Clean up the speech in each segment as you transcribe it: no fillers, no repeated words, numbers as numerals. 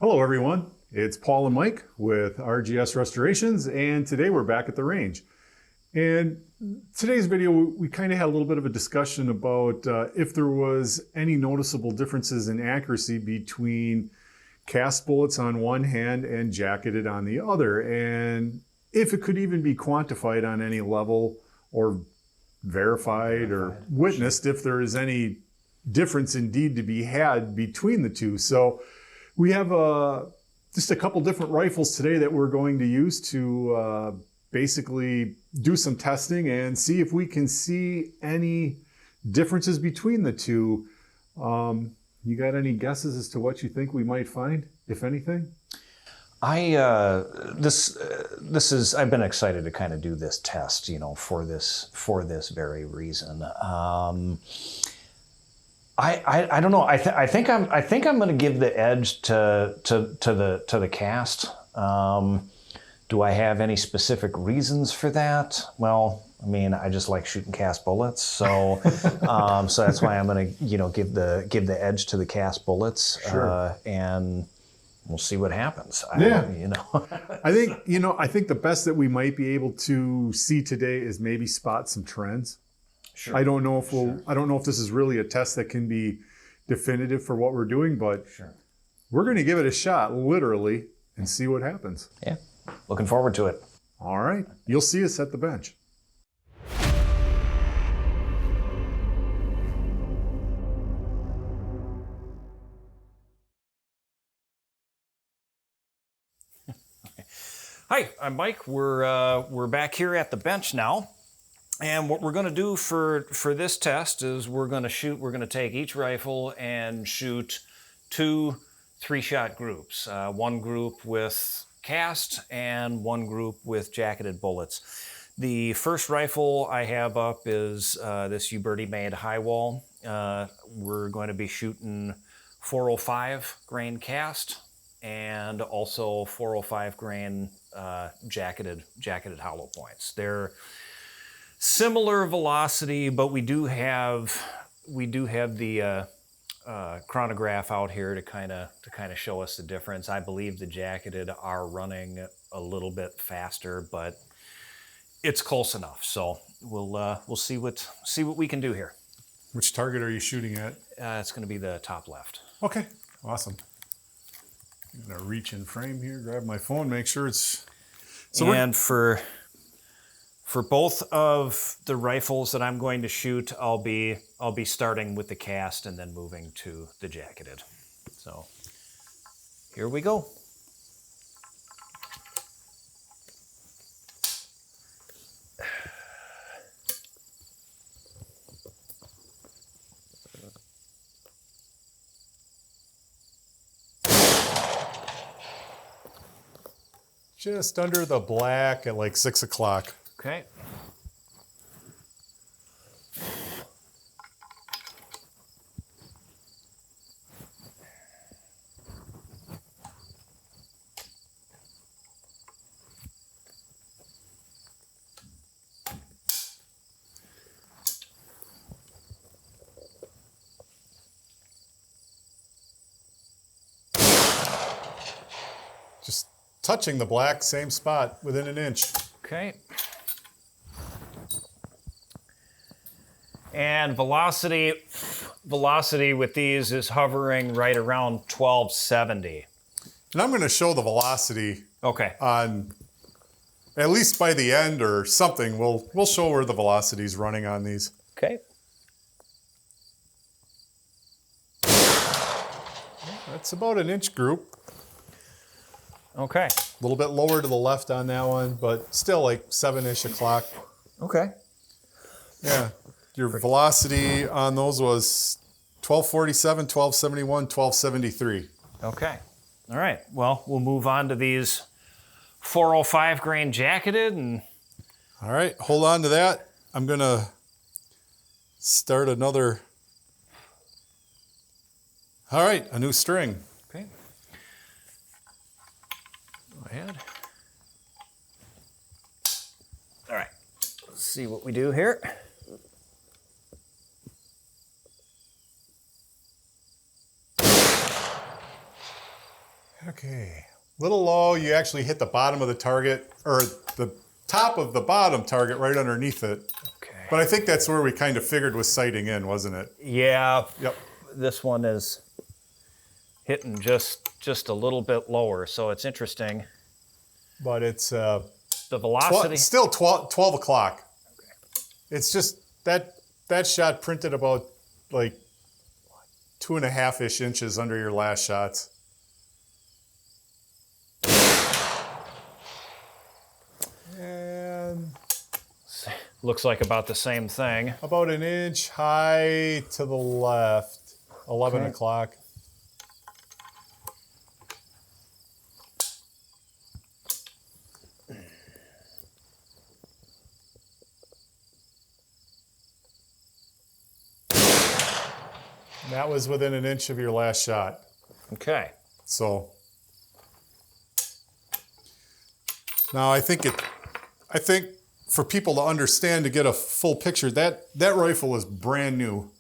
Hello everyone, it's Paul and Mike with RGS Restorations, and today we're back at the range. And today's video, we kind of had a little bit of a discussion about if there was any noticeable differences in accuracy between cast bullets on one hand and jacketed on the other, and if it could even be quantified on any level or verified or witnessed if there is any difference indeed to be had between the two. So we have just a couple different rifles today that we're going to use to basically do some testing and see if we can see any differences between the two. You got any guesses as to what you think we might find, if anything? I've been excited to kind of do this test, for this very reason. I don't know. I think I'm going to give the edge to the cast. Do I have any specific reasons for that? Well, I mean, I just like shooting cast bullets, so so that's why I'm going to give the edge to the cast bullets. Sure. And we'll see what happens. I think the best that we might be able to see today is maybe spot some trends. Sure. I don't know if this is really a test that can be definitive for what we're doing, but we're going to give it a shot, literally, and see what happens. Yeah, looking forward to it. All right, you'll see us at the bench. Hi, I'm Mike. We're back here at the bench now. And what we're going to do for this test is we're going to take each rifle and shoot two 3-shot groups. One group with cast and one group with jacketed bullets. The first rifle I have up is this Uberti made high wall. We're going to be shooting 405 grain cast and also 405 grain jacketed hollow points. They're similar velocity, but we do have the chronograph out here to kind of show us the difference. I believe the jacketed are running a little bit faster, but it's close enough. So we'll see what we can do here. Which target are you shooting at? It's going to be the top left. Okay, awesome. I'm gonna reach in frame here, grab my phone, make sure it's. And for both of the rifles that I'm going to shoot, I'll be starting with the cast and then moving to the jacketed. So here we go. Just under the black at like 6 o'clock. Okay. Just touching the black, same spot, within an inch. Okay. And velocity with these is hovering right around 1270. And I'm going to show the velocity. Okay. On at least by the end or something. We'll show where the velocity is running on these. Okay. That's about an inch group. Okay. A little bit lower to the left on that one, but still like 7-ish o'clock. Okay. Yeah. Your velocity on those was 1247, 1271, 1273. Okay. All right. Well, we'll move on to these 405 grain jacketed and. All right. Hold on to that. I'm going to start another. All right. A new string. Okay. Go ahead. All right. Let's see what we do here. Okay. Little low, you actually hit the bottom of the target, or the top of the bottom target right underneath it. Okay. But I think that's where we kind of figured was sighting in, wasn't it? Yeah. Yep. This one is hitting just a little bit lower, so it's interesting. But it's The velocity. still 12 o'clock. It's just that shot printed about like 2.5-ish inches under your last shots. And Looks like about the same thing. about an inch high to the left, 11 Okay. o'clock. And that was within an inch of your last shot. Okay. So now I think for people to understand, to get a full picture, that rifle is brand new.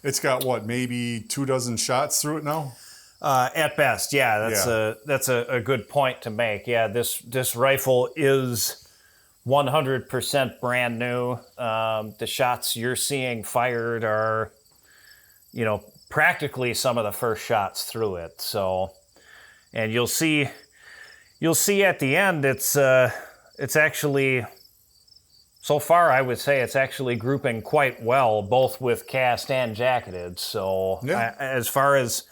It's got what, maybe 24 shots through it now? At best, yeah. That's a good point to make. Yeah, this rifle is 100% brand new. The shots you're seeing fired are, practically some of the first shots through it. So, and you'll see at the end, it's actually, so far I would say it's actually grouping quite well, both with cast and jacketed. So Yeah. as far as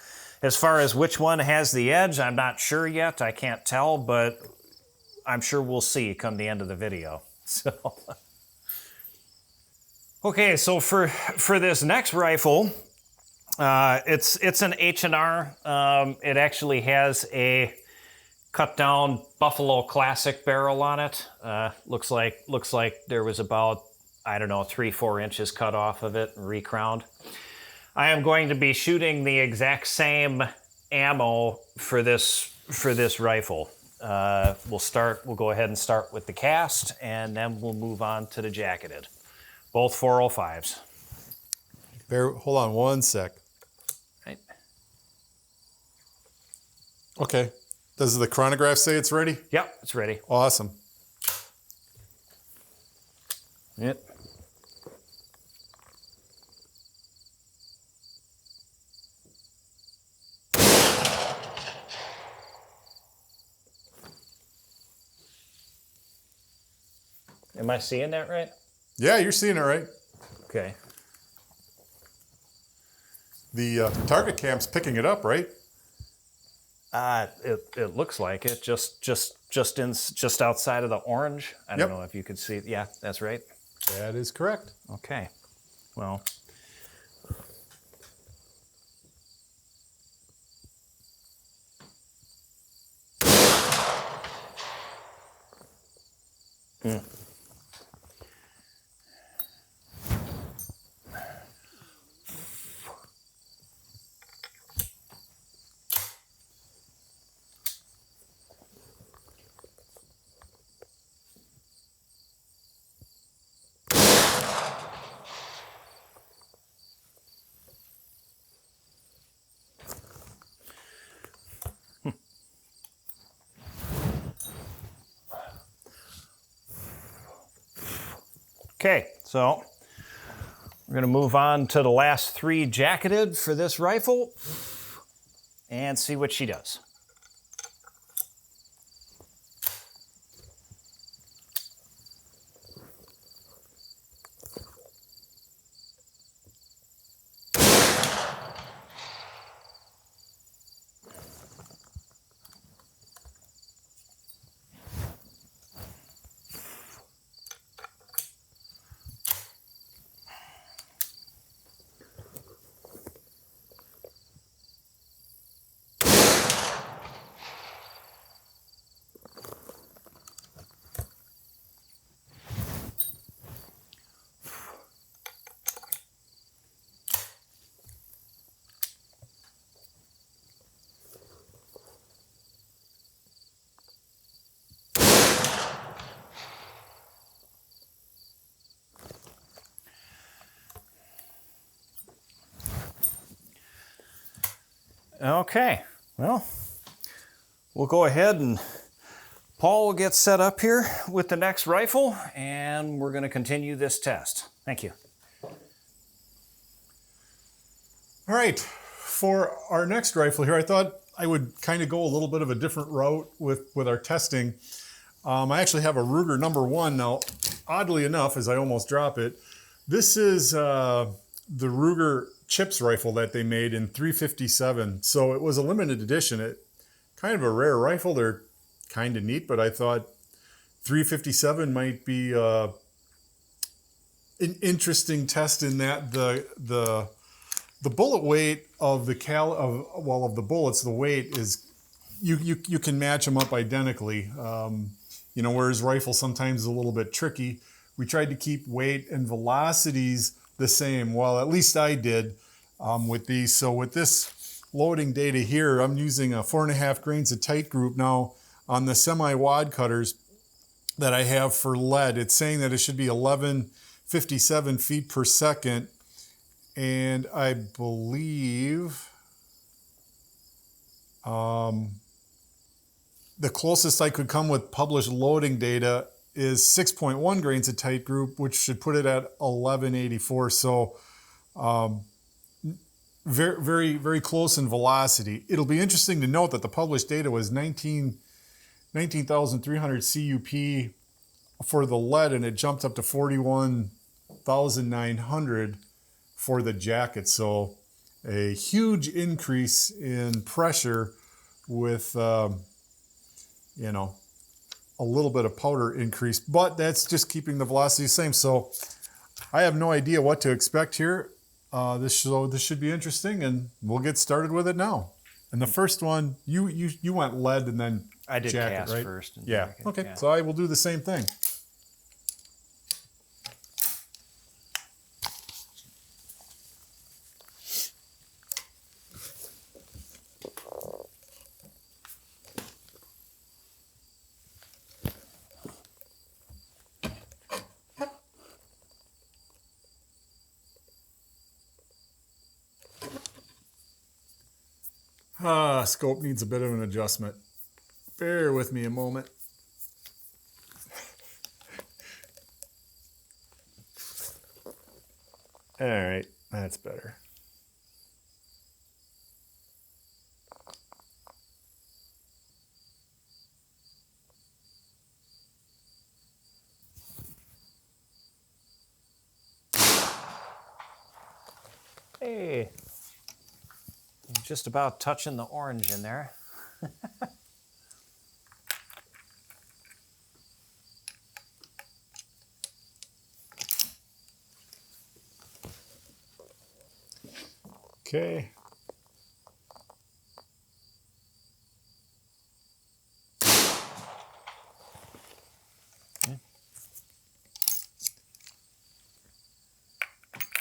which one has the edge, I'm not sure yet. I can't tell, but I'm sure we'll see come the end of the video. So, okay, so for this next rifle, it's an H&R. It actually has a cut down Buffalo Classic barrel on it. Looks like there was about, 3-4 inches cut off of it and recrowned. I am going to be shooting the exact same ammo for this rifle. We'll go ahead and start with the cast, and then we'll move on to the jacketed. Both 405s. Hold on one sec. Right. Okay. Does the chronograph say it's ready? Yep, it's ready. Awesome. Yep. Am I seeing that right? Yeah, you're seeing it right. Okay. The target cam's picking it up, right? It looks like it. Just outside of the orange. I don't Yep. know if you could see. Yeah, that's right. That is correct. Okay. Well. Okay, so we're going to move on to the last 3 jacketed for this rifle and see what she does. Okay, well, we'll go ahead and Paul will get set up here with the next rifle, and we're going to continue this test. Thank you. All right, for our next rifle here, I thought I would kind of go a little bit of a different route with our testing. I actually have a Ruger #1 now. Oddly enough, as I almost drop it, this is the Ruger Chips rifle that they made in .357. So it was a limited edition. It kind of a rare rifle. They're kind of neat, but I thought .357 might be an interesting test in that the bullet weight of the bullets, the weight is you can match them up identically. You know, whereas rifle sometimes is a little bit tricky. We tried to keep weight and velocities the same. Well, at least I did with these. So with this loading data here, I'm using 4.5 grains of tight group. Now on the semi-wad cutters that I have for lead, it's saying that it should be 1157 feet per second. And I believe the closest I could come with published loading data is 6.1 grains of tight group, which should put it at 1184. So very, very, very close in velocity. It'll be interesting to note that the published data was 19,300 CUP for the lead, and it jumped up to 41,900 for the jacket. So a huge increase in pressure with, you know, a little bit of powder increase, but that's just keeping the velocity the same. So I have no idea what to expect here. This should be interesting, and we'll get started with it now. And the first one, you went lead and then I did jacket, cast right? first. And Yeah. jacket, Okay. yeah. So I will do the same thing. Scope needs a bit of an adjustment. Bear with me a moment. All right, that's better. Hey, just about touching the orange in there. Okay.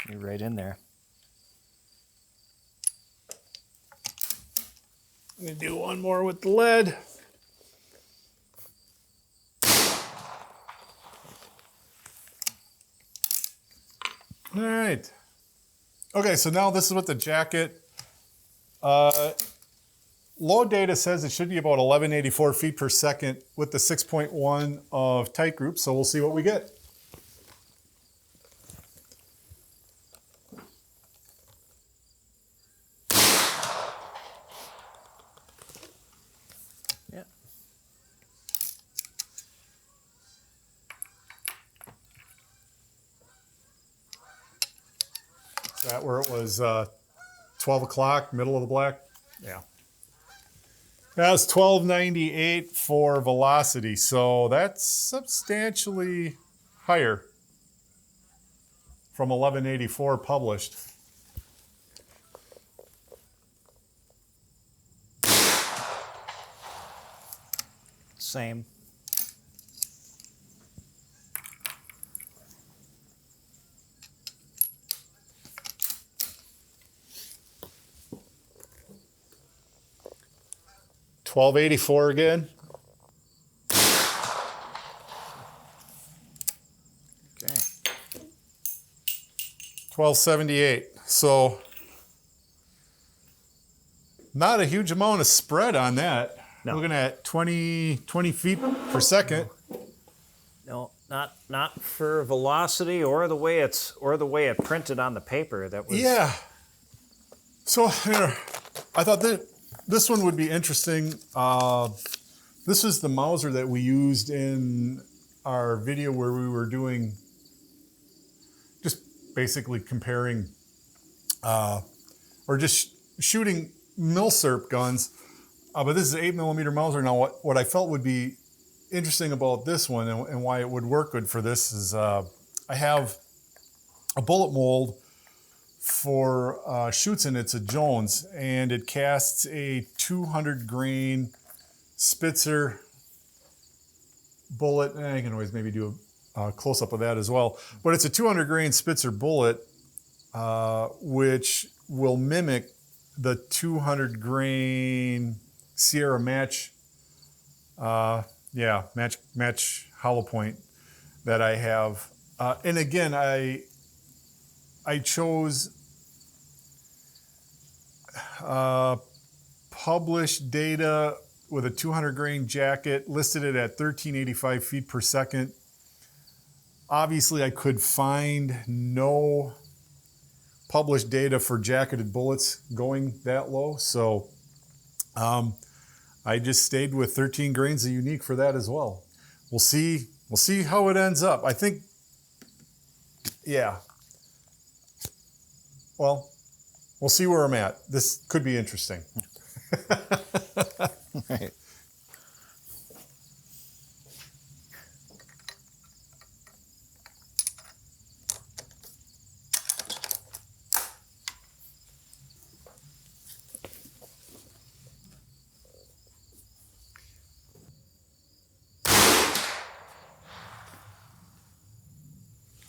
You're right in there. I'm gonna do one more with the lead. All right. Okay, so now this is with the jacket. Load data says it should be about 1184 feet per second with the 6.1 of tight group, so we'll see what we get. Yeah. Is that where it was 12 o'clock, middle of the black? Yeah. That's 1298 for velocity, so that's substantially higher from 1184 published. Same. $12.84 again. Okay. $12.78. So not a huge amount of spread on that. Looking at 20 feet per second. No, not for velocity or the way it printed on the paper. That was Yeah. So I thought that this one would be interesting. This is the Mauser that we used in our video where we were doing just basically comparing or just shooting milsurp guns. But this is an 8mm Mauser. Now, what I felt would be interesting about this one and why it would work good for this is I have a bullet mold for shoots in. It's a Jones, and it casts a 200 grain Spitzer bullet. I can always maybe do a close-up of that as well. But it's a 200 grain Spitzer bullet, which will mimic the 200 grain Sierra match, match hollow point that I have. And again, I chose published data with a 200 grain jacket, listed it at 1385 feet per second. Obviously, I could find no published data for jacketed bullets going that low, so I just stayed with 13 grains of unique for that as well. We'll see how it ends up. I think, yeah. Well, we'll see where I'm at. This could be interesting. right.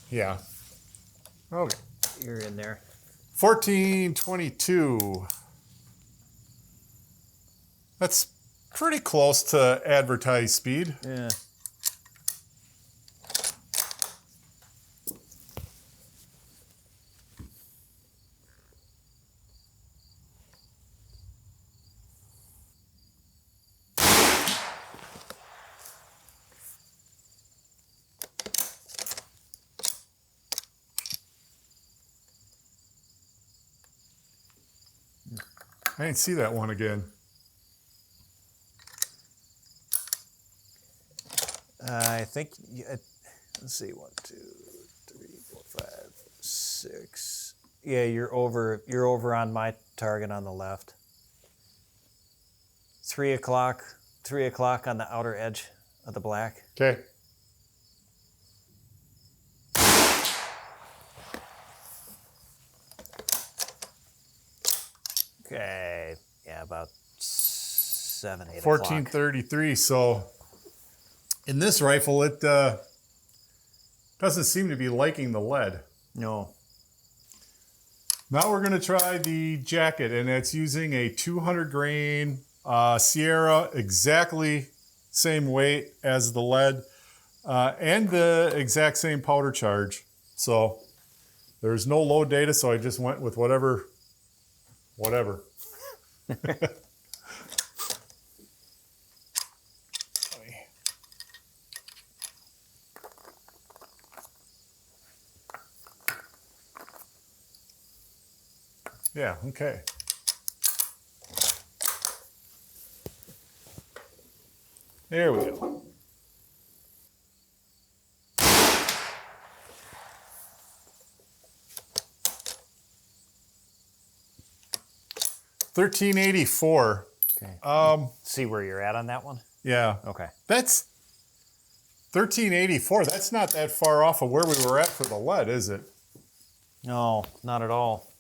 Yeah. Okay. You're in there. 1422. That's pretty close to advertised speed. Yeah. I didn't see that one again. I think, let's see, 1, 2, 3, 4, 5, 6. Yeah, you're over on my target on the left. 3 o'clock on the outer edge of the black. Okay. Okay, yeah, about 7, 8 o'clock. 1433. So in this rifle, it doesn't seem to be liking the lead. No. Now we're going to try the jacket, and it's using a 200 grain Sierra, exactly same weight as the lead, and the exact same powder charge. So there's no load data, so I just went with whatever. Yeah, okay. There we go. $13.84. Okay. See where you're at on that one? Yeah. Okay. That's $13.84. That's not that far off of where we were at for the lead, is it? No, not at all.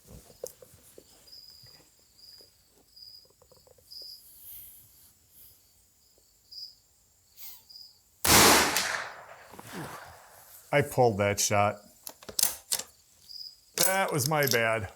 I pulled that shot. That was my bad.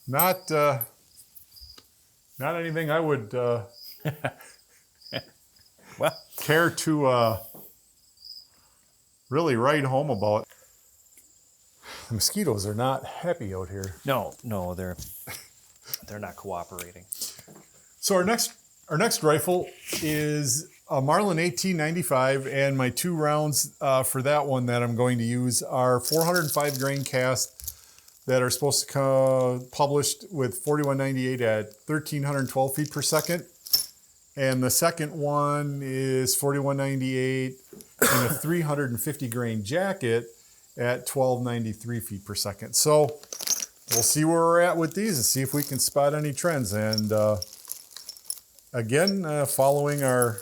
not anything I would Well, care to really write home about. The mosquitoes are not happy out here. no, they're not cooperating. So our next rifle is a Marlin 1895, and my 2 rounds for that one that I'm going to use are 405 grain cast that are supposed to come published with 4198 at 1312 feet per second. And the second one is 4198 in a 350 grain jacket at 1293 feet per second. So we'll see where we're at with these and see if we can spot any trends. And again, following our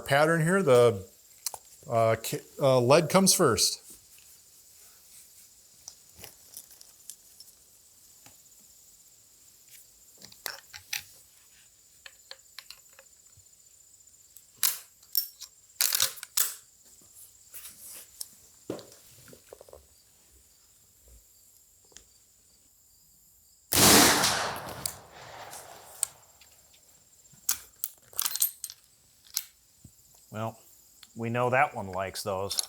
pattern here, the lead comes first. Well, we know that one likes those.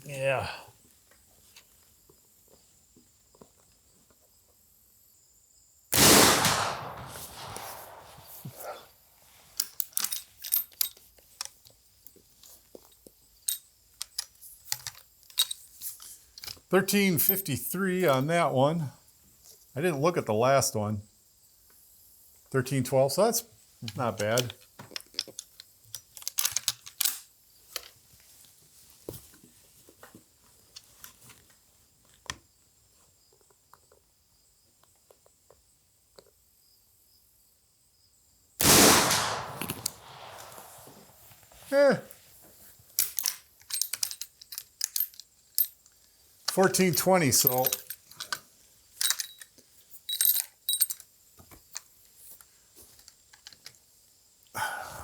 Yeah. $13.53 on that one. I didn't look at the last one. $13.12, so that's not bad. Eh. 1420, so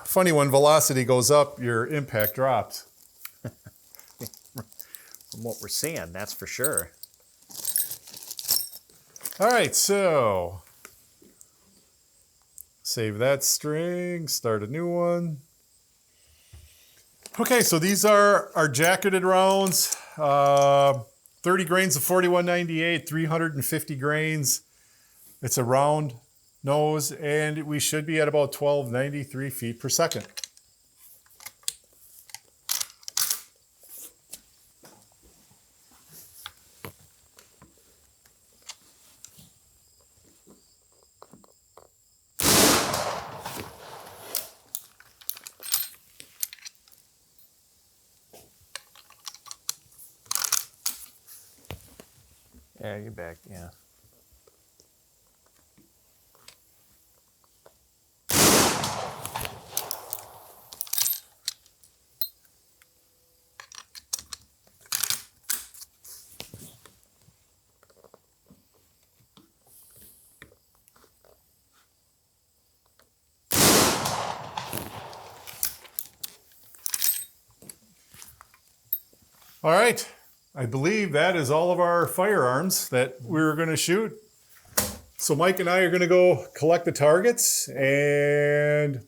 funny, when velocity goes up, your impact drops. From what we're seeing, that's for sure. All right, so save that string, start a new one. Okay, so these are our jacketed rounds. 30 grains of 4198, 350 grains. It's a round nose, and we should be at about 1293 feet per second. Yeah, you're back, yeah. All right, I believe that is all of our firearms that we were going to shoot. So Mike and I are going to go collect the targets, and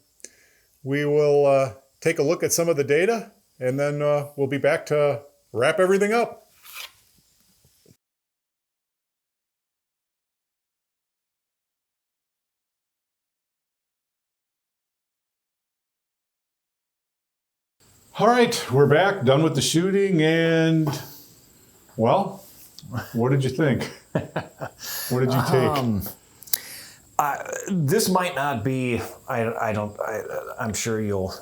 we will take a look at some of the data, and then we'll be back to wrap everything up. All right, we're back, done with the shooting, and well, what did you think? What did you take? This might not be. I'm sure you'll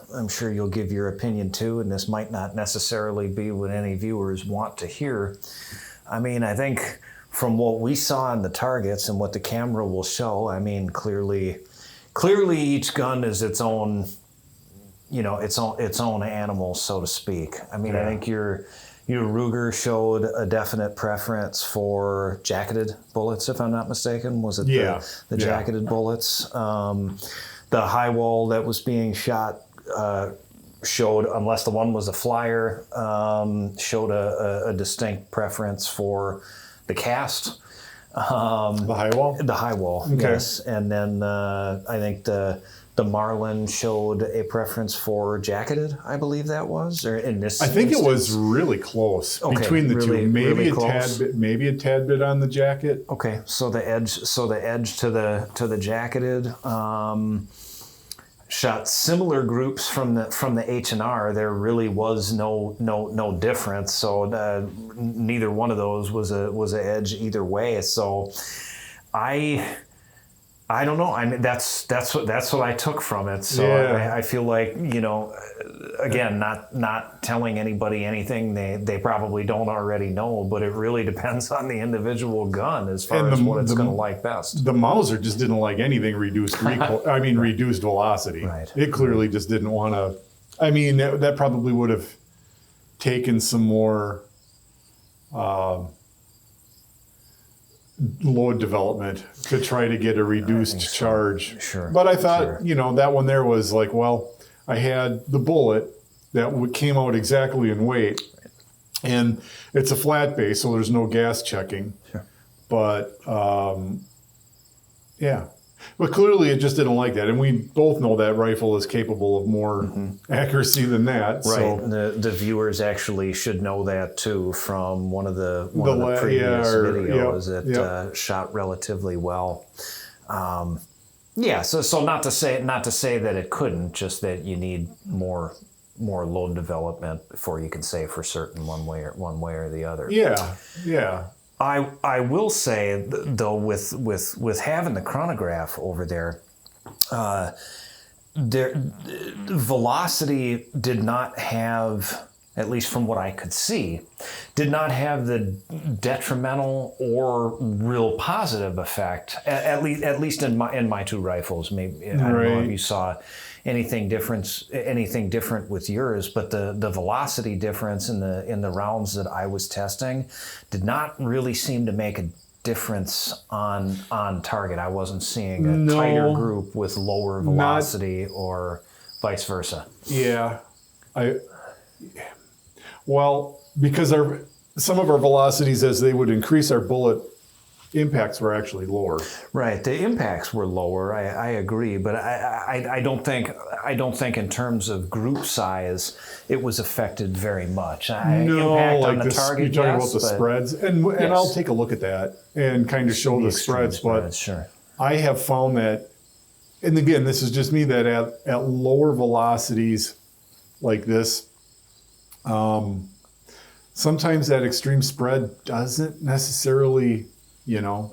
give your opinion too, and this might not necessarily be what any viewers want to hear. I mean, I think from what we saw in the targets and what the camera will show, I mean, clearly each gun is its own. Its own animal, so to speak. I mean, yeah. I think your Ruger showed a definite preference for jacketed bullets, if I'm not mistaken. Was it the jacketed bullets? The high wall that was being shot showed, unless the one was a flyer, showed a distinct preference for the cast. The high wall? The high wall, Okay. yes. And then I think the Marlin showed a preference for jacketed, I believe that was. Or in this I think instance. it was really close Okay, between the really- two. Maybe really a close. maybe a tad bit on the jacket. Okay, so the edge to the jacketed. Shot similar groups from the H&R. There really was no difference. So neither one of those was a edge either way. So I don't know. I mean, that's what I took from it. So Yeah. I feel like, again, not telling anybody anything they probably don't already know, but it really depends on the individual gun as far as what it's going to like best. The Mauser just didn't like anything reduced recoil. I mean, reduced velocity. Right. It clearly just didn't want to. I mean, that probably would have taken some more load development to try to get a reduced charge. Sure. But I thought, that one there was like, well, I had the bullet that came out exactly in weight, and it's a flat base, so there's no gas checking. Sure. But yeah. But clearly it just didn't like that. And we both know that rifle is capable of more accuracy than that. Right. So The viewers actually should know that too from one of the yeah, previous or- videos. yep, It yep. shot relatively well. So not to say that it couldn't, just that you need more load development before you can say for certain one way or the other. yeah. I will say though, with having the chronograph over there, velocity did not have, at least from what I could see, did not have the detrimental or real positive effect. At least in my two rifles. Maybe I don't know Right. if you saw anything different with yours, but the velocity difference in the rounds that I was testing did not really seem to make a difference on target. I wasn't seeing a tighter group with lower velocity or vice versa. Yeah. Well, because some of our velocities, as they would increase, our bullet impacts were actually lower. Right, the impacts were lower. I agree, but I don't think in terms of group size it was affected very much. Impact on the target, you're talking yes, about the but spreads, and Yes. I'll take a look at that and kind of show the extreme spreads. But sure. I have found that, and again, this is just me, that at lower velocities like this, sometimes that extreme spread doesn't necessarily, you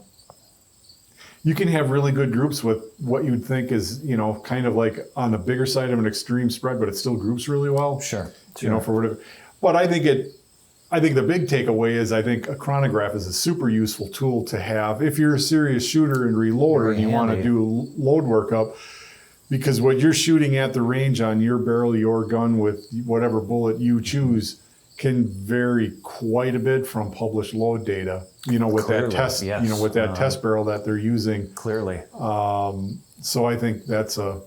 can have really good groups with what you'd think is, kind of like on the bigger side of an extreme spread, but it still groups really well. Sure. For whatever. But I think the big takeaway is I think a chronograph is a super useful tool to have if you're a serious shooter and reloader and you want to handy. do load workup, because what you're shooting at the range on your barrel, your gun with whatever bullet you choose can vary quite a bit from published load data, with Clearly, that test, yes. with that test barrel that they're using. Clearly, So I think that's a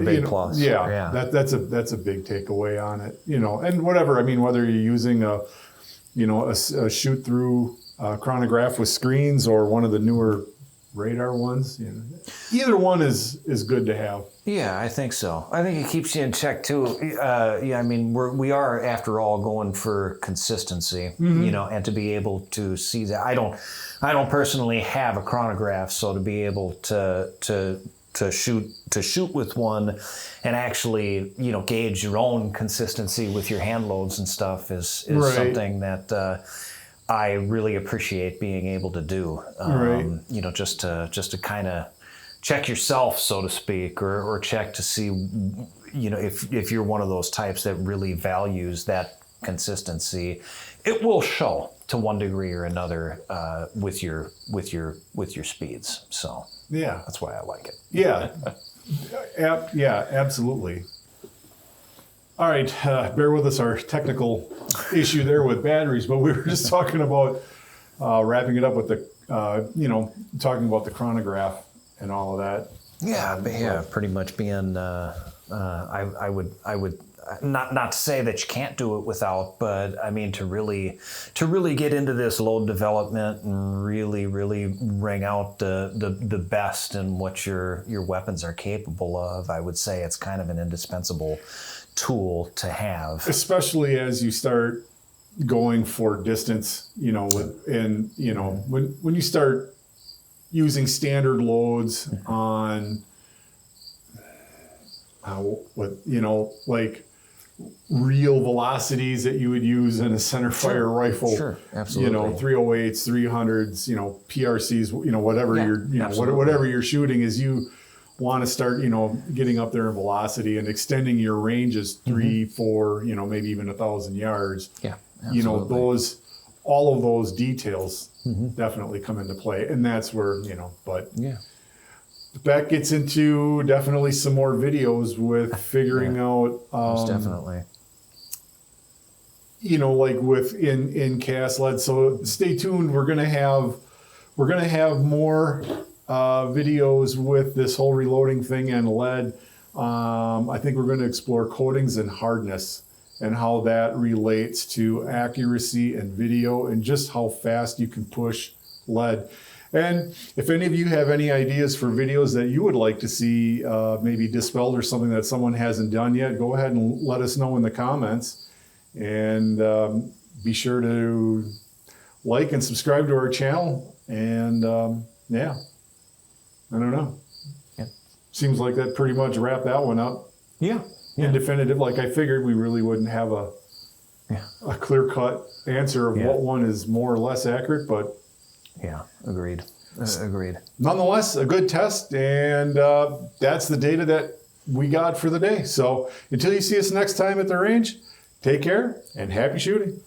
big plus. Yeah, that's a big takeaway on it. And whatever. I mean, whether you're using a shoot through chronograph with screens or one of the newer radar ones, either one is good to have. Yeah, I think so. I think it keeps you in check too. I mean, we are after all going for consistency, and to be able to see that. I don't personally have a chronograph, so to be able to shoot with one and actually gauge your own consistency with your hand loads and stuff is Right. something that I really appreciate being able to do. Right. Just to kind of check yourself, so to speak, or check to see, if you're one of those types that really values that consistency. It will show to one degree or another with your speeds. So Yeah. that's why I like it. Yeah. Yeah, absolutely. All right, bear with us, our technical issue there with batteries, but we were just talking about wrapping it up with the, talking about the chronograph and all of that. Yeah, pretty much being I would not to say that you can't do it without, but I mean to really get into this load development and really wring out the best in what your weapons are capable of. I would say it's kind of an indispensable tool to have, especially as you start going for distance. And when you start using standard loads on like real velocities that you would use in a center fire rifle. Sure, absolutely. 308s, 300s, PRCs, whatever whatever you're shooting, is you want to start, getting up there in velocity and extending your ranges 3, 4, maybe even 1,000 yards. Yeah, absolutely. All of those details definitely come into play, and that's where but yeah. That gets into definitely some more videos with figuring out, Most definitely. Like with in cast lead. So stay tuned. We're gonna have more videos with this whole reloading thing and lead. I think we're going to explore coatings and hardness and how that relates to accuracy and video and just how fast you can push lead. And if any of you have any ideas for videos that you would like to see maybe dispelled or something that someone hasn't done yet, go ahead and let us know in the comments. And be sure to like and subscribe to our channel. And I don't know. Yeah. Seems like that pretty much wrapped that one up. Yeah. In definitive, like I figured we really wouldn't have a clear-cut answer of what one is more or less accurate, but yeah, agreed. Agreed. Nonetheless, a good test, and that's the data that we got for the day. So until you see us next time at the range, take care and happy shooting.